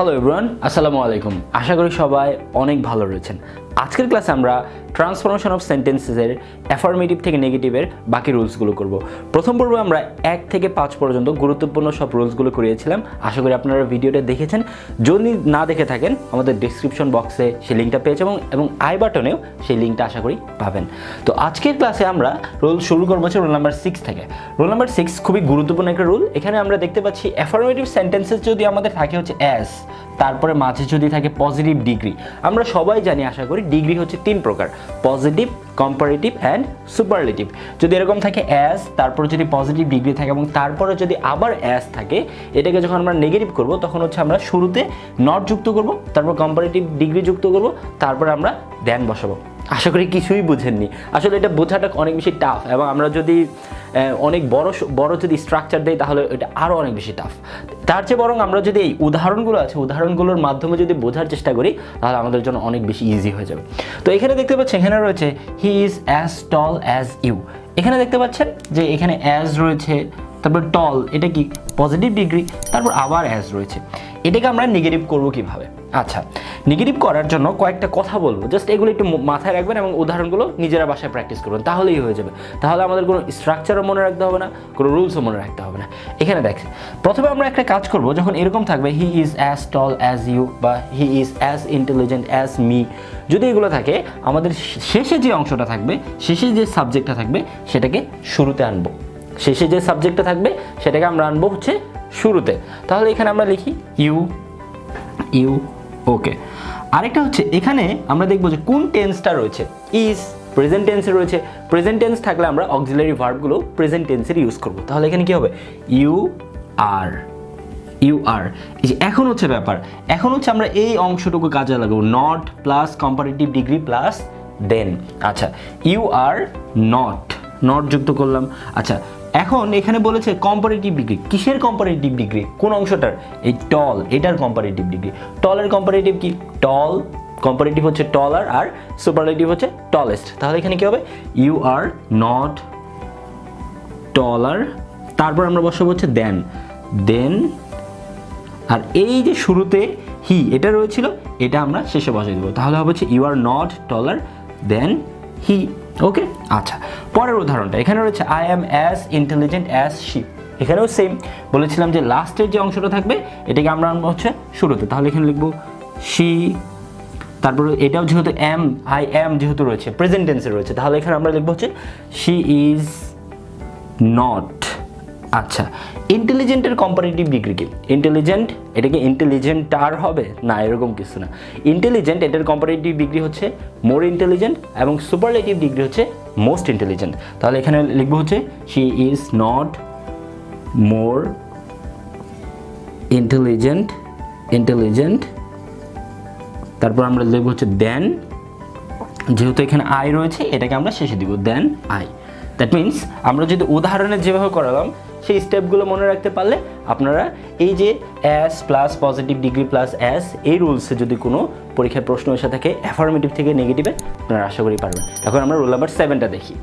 Hello everyone, আসসালামু আলাইকুম। আশা করি সবাই অনেক ভালো রয়েছেন। আজকের ক্লাসে আমরা ট্রান্সফরমেশন অফ সেন্টেন্সেসের অ্যাফার্মেটিভ থেকে নেগেটিভের বাকি রুলসগুলো করব। প্রথম পর্বে আমরা 1 থেকে 5 পর্যন্ত গুরুত্বপূর্ণ সব রুলসগুলো করিয়েছিলাম। আশা করি আপনারা ভিডিওটা দেখেছেন। যদি না দেখে থাকেন আমাদের ডেসক্রিপশন বক্সে সেই লিঙ্কটা পেয়েছে এবং আই বাটনেও সেই লিঙ্কটা আশা করি পাবেন। তো আজকের ক্লাসে আমরা রুল শুরু করবো হচ্ছে রুল নাম্বার 6 থেকে। রুল নাম্বার 6 খুবই গুরুত্বপূর্ণ একটা রুল। এখানে আমরা দেখতে পাচ্ছি অ্যাফার্মেটিভ সেন্টেন্সেস যদি আমাদের থাকে হচ্ছে অ্যাজ, তারপরে মাঝে যদি থাকে পজিটিভ ডিগ্রি। আমরা সবাই জানি আশা করি ডিগ্রি হচ্ছে 3 প্রকার: পজিটিভ, কম্পারেটিভ অ্যান্ড সুপারলেটিভ। যদি এরকম থাকে অ্যাজ, তারপরে যদি পজিটিভ ডিগ্রি থাকে এবং তারপরে যদি আবার অ্যাজ থাকে, এটাকে যখন আমরা নেগেটিভ করব তখন হচ্ছে আমরা শুরুতে নট যুক্ত করব, তারপর কম্পারেটিভ ডিগ্রি যুক্ত করব, তারপরে আমরা দেন বসাবো। আশা করি কিছুই বুঝেননি। আসলে এটা বোঝাটা অনেক বেশি টাফ এবং আমরা যদি অনেক বড় যদি স্ট্রাকচার দেই তাহলে এটা আরও অনেক বেশি টাফ। তার চেয়ে বরং আমরা যদি এই উদাহরণগুলো আছে উদাহরণগুলোর মাধ্যমে যদি বোঝার চেষ্টা করি তাহলে আমাদের জন্য অনেক বেশি ইজি হয়ে যাবে। তো এখানে দেখতে পাচ্ছেন, এখানে রয়েছে he is as tall as you. এখানে দেখতে পাচ্ছেন যে এখানে অ্যাজ রয়েছে, তারপর টল, এটা কি পজিটিভ ডিগ্রি, তারপর আবার অ্যাজ রয়েছে। এটাকে আমরা নেগেটিভ করবো কিভাবে? আচ্ছা, নেগেটিভ করার জন্য কয়েকটা কথা বলবো, জাস্ট এগুলো একটু মাথায় রাখবেন এবং উদাহরণগুলো নিজেরা বাসায় প্র্যাকটিস করবেন, তাহলেই হয়ে যাবে। তাহলে আমাদের কোনো স্ট্রাকচারও মনে রাখতে হবে না, কোনো রুলসও মনে রাখতে হবে না। এখানে দেখেন, প্রথমে আমরা একটা কাজ করব, যখন এরকম থাকবে he is as tall as you বা he is as intelligent as me, যদি এগুলো থাকে আমাদের শেষে যে অংশটা থাকবে, শেষে যে সাবজেক্টটা থাকবে সেটাকে শুরুতে আনবো। শেষে যে সাবজেক্টটা থাকবে সেটাকে আমরা আনবো হচ্ছে শুরুতে। তাহলে এখানে আমরা লিখি ইউ ইউ। ওকে, আরেকটা হচ্ছে এখানে আমরা দেখবো যে কোন টেন্সটা রয়েছে। ইজ প্রেজেন্ট টেন্সে রয়েছে। প্রেজেন্ট টেন্স থাকলে আমরা অক্সিলারি ভার্বগুলো প্রেজেন্ট টেন্সের ইউজ করব। তাহলে এখানে কি হবে? You are, you are. এখন হচ্ছে ব্যাপার, এখন হচ্ছে আমরা এই অংশটুকু কাজে লাগাবো, not plus comparative degree plus then. আচ্ছা, ইউ আর নট, নট যুক্ত করলাম। আচ্ছা, এখন এখানে বলেছে কম্পারেটিভ ডিগ্রি। কিসের কম্পারেটিভ ডিগ্রি? কোন অংশটার? এই টল, এটার কম্পারেটিভ ডিগ্রি। টলের কম্পারেটিভ কি? টল, কম্পারেটিভ হচ্ছে টলার, আর সুপারলেটিভ হচ্ছে টলেস্ট। তাহলে এখানে কি হবে? ইউ আর নট টলার, তারপর আমরা বসাবো হচ্ছে দেন, দেন। আর এই যে শুরুতে হি এটা রয়েছিল, এটা আমরা শেষে বসাই দেবো। তাহলে হবে হচ্ছে ইউ আর নট টলার দেন হি। ওকে, আচ্ছা, পরের উদাহরণটা এখানে রয়েছে I am as intelligent as she. এখানেও সেম বলেছিলাম যে লাস্টের যে অংশটা থাকবে এটাকে আমরা আনবো হচ্ছে শুরুতে। তাহলে এখানে লিখবো শি, তারপরে এটাও যেহেতু অ্যাম, আই অ্যাম যেহেতু রয়েছে প্রেজেন্ট টেন্সে রয়েছে, তাহলে এখানে আমরা লিখবো হচ্ছে শি ইজ নট। আচ্ছা, ইন্টেলিজেন্টের কম্পারেটিভ ডিগ্রি কি? ইন্টেলিজেন্ট, এটা কি ইন্টেলিজেন্টার হবে? না, এরকম কিছু না। ইন্টেলিজেন্ট এটার কম্পারেটিভ ডিগ্রি হচ্ছে মোর ইন্টেলিজেন্ট এবং সুপারলেটিভ ডিগ্রি হচ্ছে মোস্ট ইন্টেলিজেন্ট। তাহলে এখানে লিখবো হচ্ছে she is not more intelligent, intelligent, তারপর আমরা লিখবো হচ্ছে দেন, যেহেতু এখানে আই রয়েছে এটাকে আমরা শেষে দিব, দেন আই। দ্যাট মিনস আমরা যদি উদাহরণে যেভাবে করালাম সেই স্টেপগুলো মনে রাখতে পারলে আপনারা এই যে as plus positive degree plus as, এই রুলসে যদি কোনো পরীক্ষায় প্রশ্ন এসে থাকে অ্যাফার্মেটিভ থেকে নেগেটিভে, আপনারা আশা করি পারবেন। এখন আমরা রোল নাম্বার 7টা দেখি।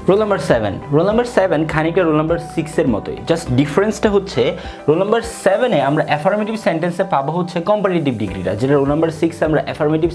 রোল নাম্বার 7, রোল নাম্বার 7 খানিকটা রোল নাম্বার 6-এর মতোই, জাস্ট ডিফারেন্সটা হচ্ছে রোল নাম্বার 7-এ আমরা অ্যাফার্মেটিভ সেন্টেন্সে পাবো হচ্ছে কম্পারেটিভ ডিগ্রিটা, যেটা রোল নাম্বার 6 আমরা অ্যাফার্মেটিভ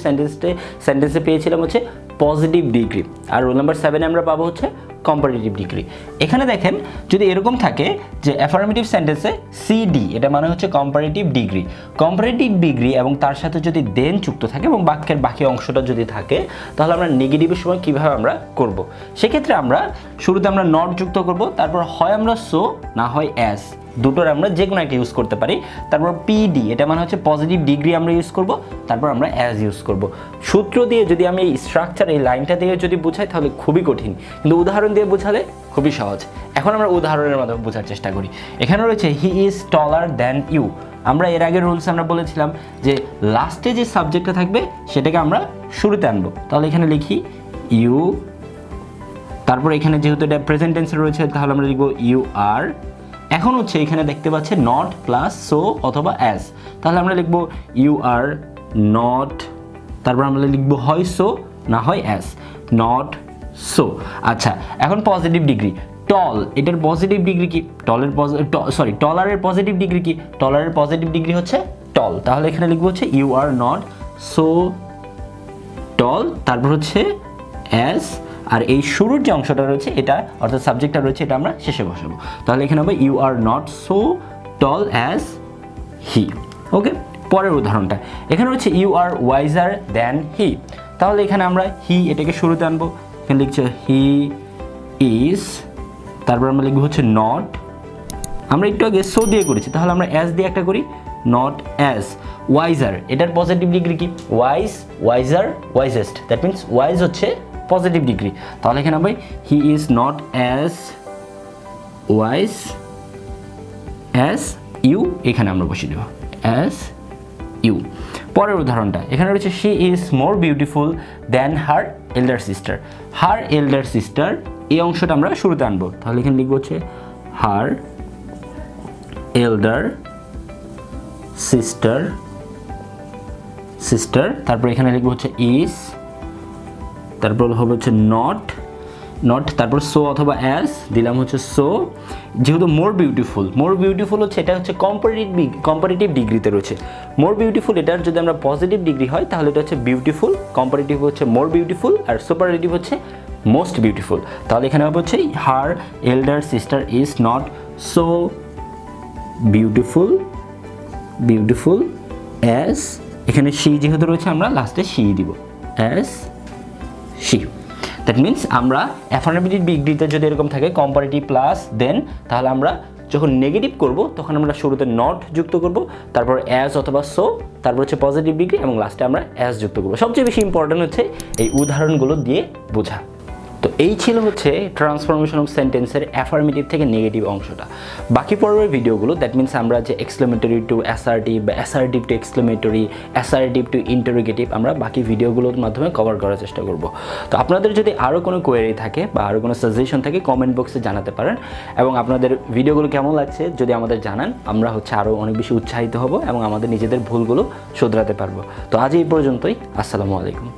সেন্টেন্সে পেয়েছিলাম হচ্ছে পজিটিভ ডিগ্রি, আর রোল নাম্বার 7-এ আমরা পাবো হচ্ছে কম্পারেটিভ ডিগ্রি। এখানে দেখেন, যদি এরকম থাকে যে অ্যাফার্মেটিভ সেন্টেন্সে সিডি, এটা মানে হচ্ছে কম্পারেটিভ ডিগ্রি। কম্পারেটিভ ডিগ্রি এবং তার সাথে যদি দেন যুক্ত থাকে এবং বাক্যের বাকি অংশটা যদি থাকে, তাহলে আমরা নেগেটিভের সময় কীভাবে আমরা করব? সেক্ষেত্রে আমরা শুরুতে আমরা নট যুক্ত করব, তারপর হয় আমরা সো না হয় অ্যাজ, দুটোর আমরা যে কোনো একটা ইউজ করতে পারি। তারপর পিডি, এটা মানে হচ্ছে পজিটিভ ডিগ্রি আমরা ইউজ করব, তারপর আমরা অ্যাজ ইউজ করব। সূত্র দিয়ে যদি আমি এই স্ট্রাকচার, এই লাইনটা দিয়ে যদি বোঝাই তাহলে খুবই কঠিন, কিন্তু উদাহরণ দিয়ে বোঝালে খুবই সহজ। এখন আমরা উদাহরণের মাধ্যমে বোঝার চেষ্টা করি। এখানে রয়েছে he is taller than you. আমরা এর আগের রুলসে আমরা বলেছিলাম যে লাস্টে যে সাবজেক্টটা থাকবে সেটাকে আমরা শুরুতে আনবো। তাহলে এখানে লিখি ইউ, তারপর এখানে যেহেতু এটা প্রেজেন্ট টেন্সে রয়েছে তাহলে আমরা লিখবো ইউ আর। এখন হচ্ছে এখানে দেখতে পাচ্ছি নট প্লাস সো অথবা অ্যাজ, তাহলে আমরা লিখবো ইউ আর নট, তারপর আমরা লিখবো হয় সো না হয় অ্যাজ, নট সো। আচ্ছা, এখন পজিটিভ ডিগ্রি টল, এটার পজিটিভ ডিগ্রি কি? টলারের পজিটিভ ডিগ্রি কি? টলারের পজিটিভ ডিগ্রি হচ্ছে টল, তাহলে এখানে লিখবো হচ্ছে you are not so tall, তারপর হচ্ছে অ্যাজ, আর এই শুরুর যে অংশটা রয়েছে এটা অর্থাৎ সাবজেক্টটা রয়েছে এটা আমরা শেষে বসাবো। তাহলে এখানে হবে you are not so tall as he. Okay, পরের উদাহরণটা এখানে হচ্ছে you are wiser than he, তাহলে এখানে আমরা হি এটাকে শুরুতে আনবো, এখানে লিখছে হি ইজ, তারপর আমরা লিখবো হচ্ছে নট, আমরা একটু আগে সো দিয়ে করেছি তাহলে আমরা অ্যাজ দিয়ে একটা করি, নট অ্যাজ ওয়াইজার, এটার পজিটিভ ডিগ্রি কি wise, wiser wisest, that means wise হচ্ছে পজিটিভ ডিগ্রি, তাহলে এখানে হবে he is not as wise as you, এখানে আমরা বসিয়ে দেবো অ্যাজ ইউ। পরের উদাহরণটা এখানে রয়েছে she is more beautiful than her elder sister, her elder sister এই অংশটা আমরা শুরুতে আনবো, তাহলে এখানে লিখবো হচ্ছে হার এল্ডার সিস্টার, সিস্টার, তারপর এখানে লিখবো হচ্ছে ইজ, তারপর হবে হচ্ছে নট, নট, তারপর সো অথবা অ্যাজ দিলাম হচ্ছে সো, যেহেতু মোর বিউটিফুল হচ্ছে এটা হচ্ছে কম্পারেটিভ ডিগ্রিতে রয়েছে, মোর বিউটিফুল এটার যদি আমরা পজিটিভ ডিগ্রি হয় তাহলে এটা হচ্ছে বিউটিফুল, কম্পারেটিভ হচ্ছে মোর বিউটিফুল, আর সুপারলেটিভ হচ্ছে মোস্ট বিউটিফুল, তাহলে এখানে হবে হচ্ছে her elder sister is not so beautiful as, এখানে শি যেহেতু রয়েছে আমরা লাস্টে শি দিব অ্যাজ শি। দ্যাট মিনস আমরা অ্যাফার্মেটিভ ডিগ্রিতে যদি এরকম থাকে কম্পারেটিভ প্লাস দেন, তাহলে আমরা যখন নেগেটিভ করব তখন আমরা শুরুতে নট যুক্ত করব, তারপর অ্যাজ অথবা সো, তারপর হচ্ছে পজিটিভ ডিগ্রি এবং লাস্টে আমরা অ্যাজ যুক্ত করব। সবচেয়ে বেশি ইম্পর্টেন্ট হচ্ছে এই উদাহরণগুলো দিয়ে বোঝা। তো এই ছিল হচ্ছে ট্রান্সফরমেশন অফ সেন্টেন্সের অ্যাফার্মেটিভ থেকে নেগেটিভ অংশটা। বাকি পরের ভিডিওগুলো দ্যাট মিনস আমরা যে এক্সক্লেমেটরি টু অ্যাসার্টিভ বা assertive two exclamatory, assertive two interrogative আমরা বাকি ভিডিওগুলোর মাধ্যমে কভার করার চেষ্টা করব। তো আপনাদের যদি আরও কোনো কোয়েরি থাকে বা আরও কোনো সাজেশন থাকে কমেন্ট বক্সে জানাতে পারেন, এবং আপনাদের ভিডিওগুলো কেমন লাগছে যদি আমাদের জানান, আমরা হচ্ছে আরও অনেক বেশি উৎসাহিত হব এবং আমাদের নিজেদের ভুলগুলো শোধরাতে পারবো। তো আজ এই পর্যন্তই, আসসালামু আলাইকুম।